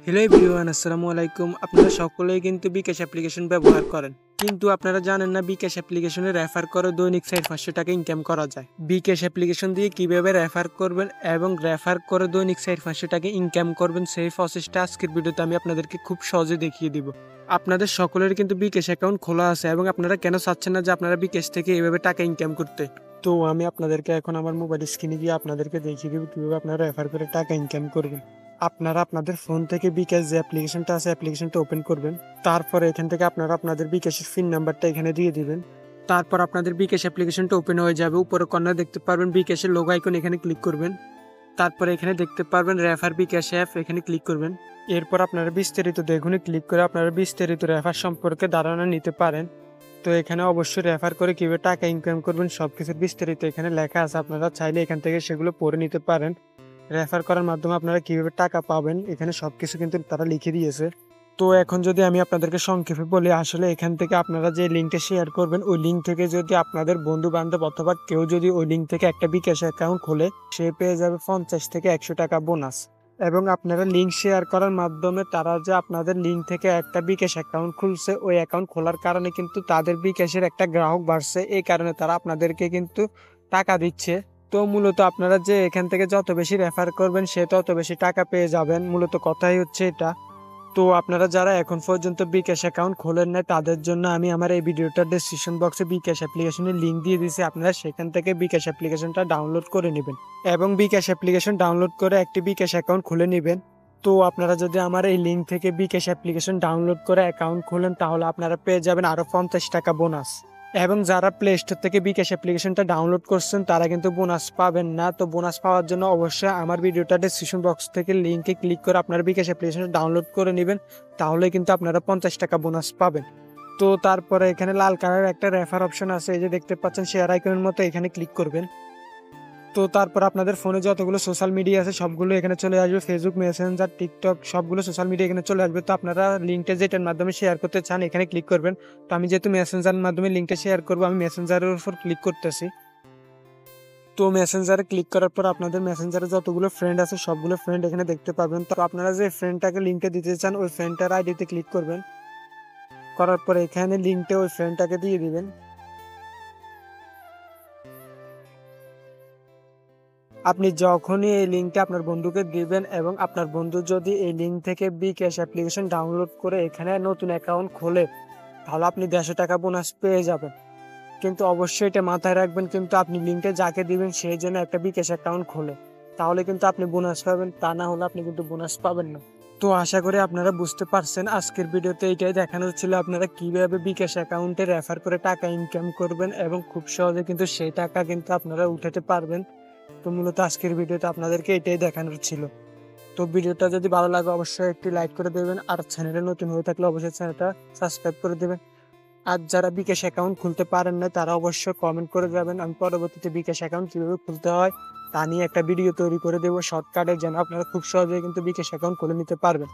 Hello everyone, আসসালামু আলাইকুম। আপনারা সকলেই কিন্তু বিকাশ অ্যাপ্লিকেশন ব্যবহার করেন, কিন্তু আপনারা জানেন না বিকাশ অ্যাপ্লিকেশনে রেফার করে দৈনিক 400-500 টাকা ইনকাম করা যায়। বিকাশ অ্যাপ্লিকেশন দিয়ে কিভাবে রেফার করবেন এবং রেফার করে দৈনিক 400-500 টাকা ইনকাম করবেন, সেই প্রসেসটা আজকের ভিডিওতে আমি আপনাদেরকে খুব সহজে দেখিয়ে দিব। আপনাদের সকলের কিন্তু বিকাশ অ্যাকাউন্ট খোলা আছে এবং আপনারা কেন চাচ্ছেন না যে আপনারা বিকাশ থেকে এভাবে টাকা ইনকাম করতে? তো আমি আপনাদেরকে এখন আমার মোবাইল স্ক্রিনে গিয়ে আপনাদেরকে দেখিয়ে দিব কিভাবে আপনারা রেফার করে টাকা ইনকাম করবেন। আপনারা আপনাদের ফোন থেকে বিকাশ যে অ্যাপ্লিকেশনটা আছে অ্যাপ্লিকেশনটা ওপেন করবেন। তারপরে এখান থেকে আপনারা আপনাদের বিকাশের পিন নাম্বারটা এখানে দিয়ে দিবেন। তারপর আপনাদের বিকাশ অ্যাপ্লিকেশনটা ওপেন হয়ে যাবে। উপরে কর্নারে দেখতে পারবেন বিকাশের লোগো আইকন, এখানে ক্লিক করবেন। তারপরে এখানে দেখতে পারবেন রেফার বিকাশ অ্যাপ, এখানে ক্লিক করবেন। এরপর আপনারা বিস্তারিত দেখুন ক্লিক করে আপনারা বিস্তারিত রেফার সম্পর্কে ধারণা নিতে পারেন। তো এখানে অবশ্যই রেফার করে কিভাবে টাকা ইনকাম করবেন সবকিছুর বিস্তারিত এখানে লেখা আছে। আপনারা চাইলে এখান থেকে সেগুলো পড়ে নিতে পারেন। রেফার করার মাধ্যমে আপনারা কিভাবে টাকা পাবেন এখানে সবকিছু কিন্তু তারা লিখে দিয়েছে। তো এখন যদি আমি আপনাদেরকে সংক্ষেপে বলি, আসলে এখান থেকে আপনারা যে লিঙ্কটা শেয়ার করবেন ওই লিঙ্ক থেকে যদি আপনাদের বন্ধু বান্ধব অথবা কেউ যদি ওই লিঙ্ক থেকে একটা বিকাশ অ্যাকাউন্ট খোলে, সে পেয়ে যাবে 50 থেকে 100 টাকা বোনাস। এবং আপনারা লিঙ্ক শেয়ার করার মাধ্যমে তারা যে আপনাদের লিঙ্ক থেকে একটা বিকাশ অ্যাকাউন্ট খুলছে, ওই অ্যাকাউন্ট খোলার কারণে কিন্তু তাদের বিকাশের একটা গ্রাহক বাড়ছে, এই কারণে তারা আপনাদেরকে কিন্তু টাকা দিচ্ছে। তো মূলত আপনারা যে এখান থেকে যত বেশি রেফার করবেন সে তত বেশি টাকা পেয়ে যাবেন, মূলত কথাই হচ্ছে এটা। তো আপনারা যারা এখন পর্যন্ত বিকাশ অ্যাকাউন্ট খোলেন না তাদের জন্য আমি আমার এই ভিডিওটার ডেসক্রিপশন বক্সে বিকাশ অ্যাপ্লিকেশনের লিঙ্ক দিয়ে দিয়েছি। আপনারা সেখান থেকে বিকাশ অ্যাপ্লিকেশনটা ডাউনলোড করে নেবেন এবং বিকাশ অ্যাপ্লিকেশন ডাউনলোড করে একটি বিকাশ অ্যাকাউন্ট খুলে নেবেন। তো আপনারা যদি আমার এই লিঙ্ক থেকে বিকাশ অ্যাপ্লিকেশন ডাউনলোড করে অ্যাকাউন্ট খোলেন তাহলে আপনারা পেয়ে যাবেন আরও 50 টাকা বোনাস। এবং যারা প্লে স্টোর থেকে বিকাশ অ্যাপ্লিকেশনটা ডাউনলোড করছেন তারা কিন্তু বোনাস পাবেন না। তো বোনাস পাওয়ার জন্য অবশ্যই আমার ভিডিওটা ডেসক্রিপশন বক্স থেকে লিঙ্কে ক্লিক করে আপনার বিকাশ অ্যাপ্লিকেশনটা ডাউনলোড করে নেবেন, তাহলে কিন্তু আপনারা 50 টাকা বোনাস পাবেন। তো তারপরে এখানে লাল কালারের একটা রেফার অপশন আছে, এই যে দেখতে পাচ্ছেন শেয়ার আইকনের মতো, এখানে ক্লিক করবেন। তো তারপর আপনাদের ফোনে যতগুলো সোশ্যাল মিডিয়া আছে সবগুলো এখানে চলে আসবে, ফেসবুক, মেসেঞ্জার, টিকটক, সবগুলো সোশ্যাল মিডিয়া এখানে চলে আসবে। তো আপনারা লিঙ্কটা যেটার মাধ্যমে শেয়ার করতে চান এখানে ক্লিক করবেন। তো আমি যেহেতু মেসেঞ্জারের মাধ্যমে লিঙ্কটা শেয়ার করবো, আমি মেসেঞ্জারের উপর ক্লিক করতেছি। তো মেসেঞ্জারে ক্লিক করার পর আপনাদের মেসেঞ্জারে যতগুলো ফ্রেন্ড আছে সবগুলো ফ্রেন্ড এখানে দেখতে পাবেন। তো আপনারা যে ফ্রেন্ডটাকে লিঙ্কটা দিতে চান ওই ফ্রেন্ডটার আইডিতে ক্লিক করবেন। করার পর এখানে লিঙ্কটা ওই ফ্রেন্ডটাকে দিয়ে দিবেন। আপনি যখনই এই লিঙ্কটা আপনার বন্ধুকে দিবেন এবং আপনার বন্ধু যদি এই লিঙ্ক থেকে বিকাশ অ্যাপ্লিকেশন ডাউনলোড করে এখানে নতুন অ্যাকাউন্ট খোলে তাহলে আপনি 150 টাকা বোনাস পেয়ে যাবেন। কিন্তু অবশ্যই এটা মাথায় রাখবেন, কিন্তু আপনি লিঙ্কটা যাকে দিবেন সেই জন্য একটা বিকাশ অ্যাকাউন্ট খোলে, তাহলে কিন্তু আপনি বোনাস পাবেন, তা না হলে আপনি কিন্তু বোনাস পাবেন না। তো আশা করি আপনারা বুঝতে পারছেন। আজকের ভিডিওতে এটাই দেখানো ছিল আপনারা কিভাবে বিকাশ অ্যাকাউন্টে রেফার করে টাকা ইনকাম করবেন এবং খুব সহজে কিন্তু সেই টাকা কিন্তু আপনারা উঠাতে পারবেন। তো মূলত আজকের ভিডিওতে আপনাদেরকে এটাই দেখানোর ছিল। তো ভিডিওটা যদি ভালো লাগে অবশ্যই একটি লাইক করে দেবেন, আর চ্যানেলে নতুন হয়ে থাকলে অবশ্যই চ্যানেলটা সাবস্ক্রাইব করে দেবেন। আর যারা বিকাশ অ্যাকাউন্ট খুলতে পারেন না তারা অবশ্যই কমেন্ট করে যাবেন, আমি পরবর্তীতে বিকাশ অ্যাকাউন্ট কীভাবে খুলতে হয় তা নিয়ে একটা ভিডিও তৈরি করে দেবো শর্টকাটে, যেন আপনারা খুব সহজে কিন্তু বিকাশ অ্যাকাউন্ট খুলে নিতে পারবেন।